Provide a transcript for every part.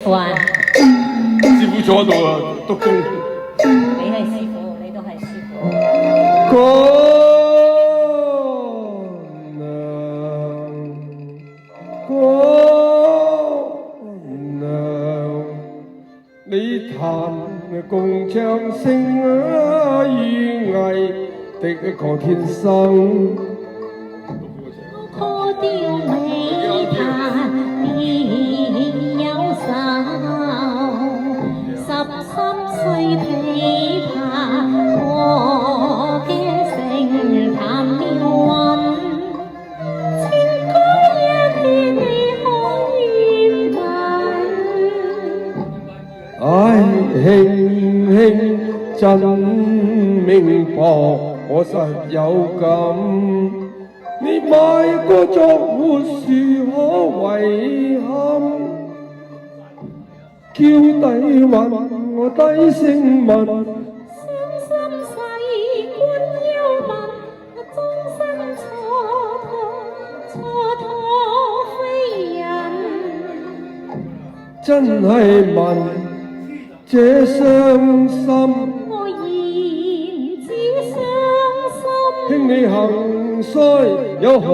還師傅坐喺度啊，督工。你係師傅，你都係師傅。姑娘，你彈共唱聲與藝的個天生。破雕美彈別有手，13歲琵琶破嘅成彈妙韻，情歌一篇你可願聞？唉，輕輕真明白，我實有感。你買個作活樹可遺憾，叫低問我低聲問，傷心世官要問，終身蹉跎非人。真係問這傷心，我言之傷心。兄你行衰有紅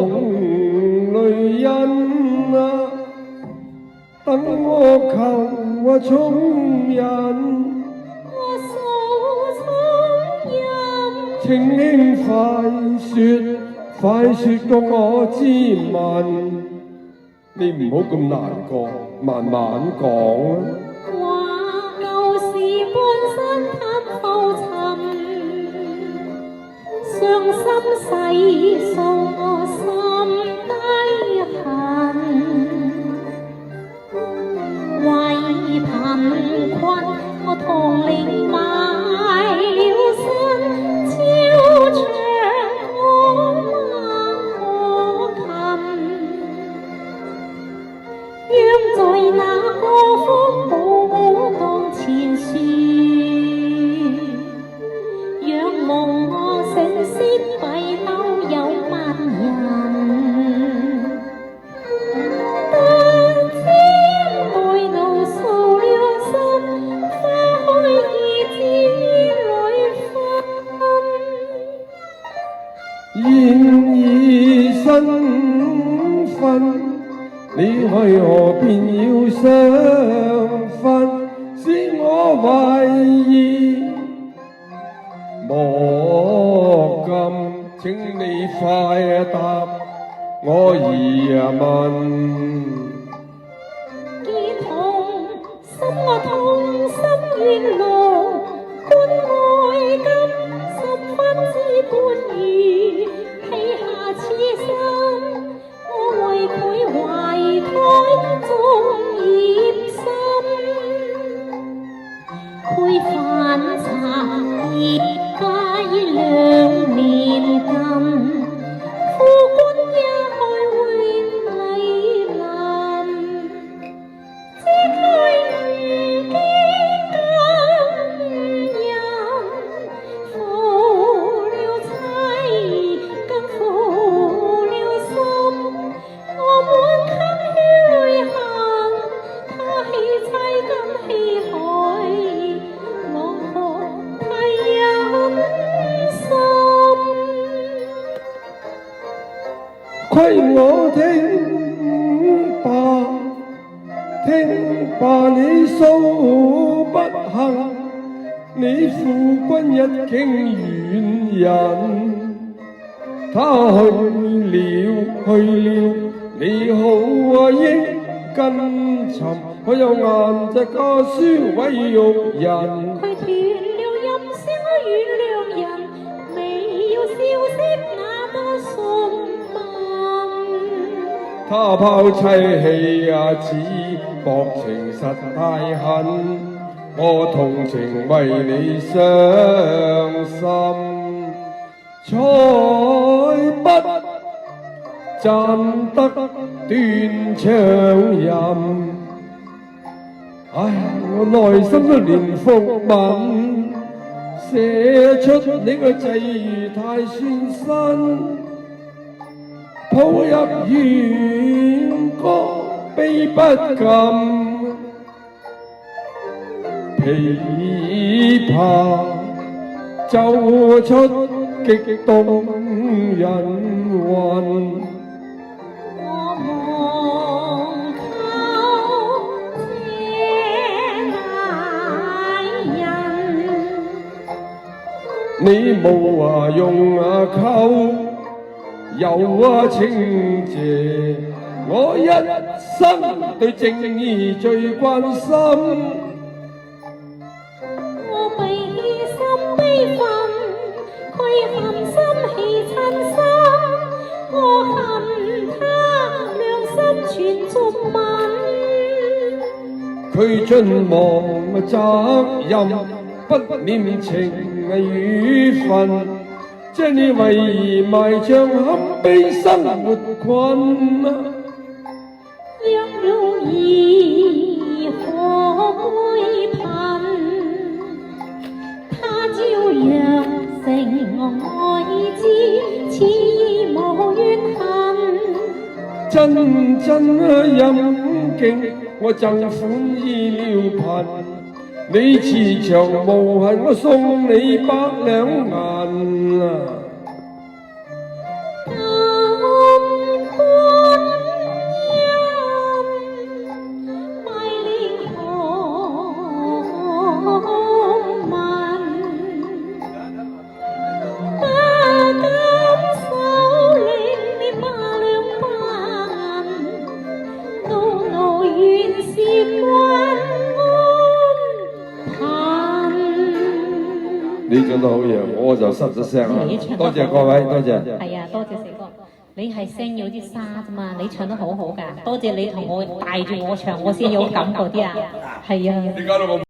淚印啊，等我求重人。我訴重人，請兄快說個我知聞。你唔好咁難過，慢慢講啊。話舊事半生貪浮沉，傷心世數我心低痕，為貧困我同齡賣了身，超長可琴，央在那個風舞當前樹，仰望我成仙閉兜有萬人，但知愛怒掃了心，花開已知煙裏分。然而身份，你為何偏要相分？使我懷疑。莫禁，請你快答我疑問。結痛心我痛心怨怒，觀愛今十分之半餘，披下此身，我為佢懷胎縱孽心，佢反賊業界兩年近，夫君一開永禮林，即來如見感人，負了妻更負了心，我滿襟血淚行，他棄妻更棄海，浪河太忍心。虧我聽罷你訴不幸，你父君一經遠人，他去了，你好應跟尋，可有顏隻家書毀辱人。佢斷了音聲，我原諒人，未要消息那多送問。他拋妻棄啊，此薄情實太狠，我同情為你傷心，才不賺得斷腸人。唉，我內心都連伏吻，寫出你個際遇太酸身，抱入怨歌悲不禁，琵琶，奏出極動人魂。我望靠這愛人，你無話用溝，有情謝，我一生對正義最關心。我悲心悲憤，佢含心氣親心，我恨他良心全續吻。佢盡忘責任，不念情與份，將你為埋葬堪悲生活困啊！兩路兒何歸貧，他朝陽成愛之，此意無怨恨。真陰莖，我贈款醫療貧，你慈祥無痕，我送你百兩銀啊！你唱得好嘢，我就失咗聲啦。多謝各位，多謝。係啊，多謝四哥。你係聲有啲沙啫嘛，你唱得好好㗎。多謝你同我帶住我唱，我先有感覺啲啊。係啊。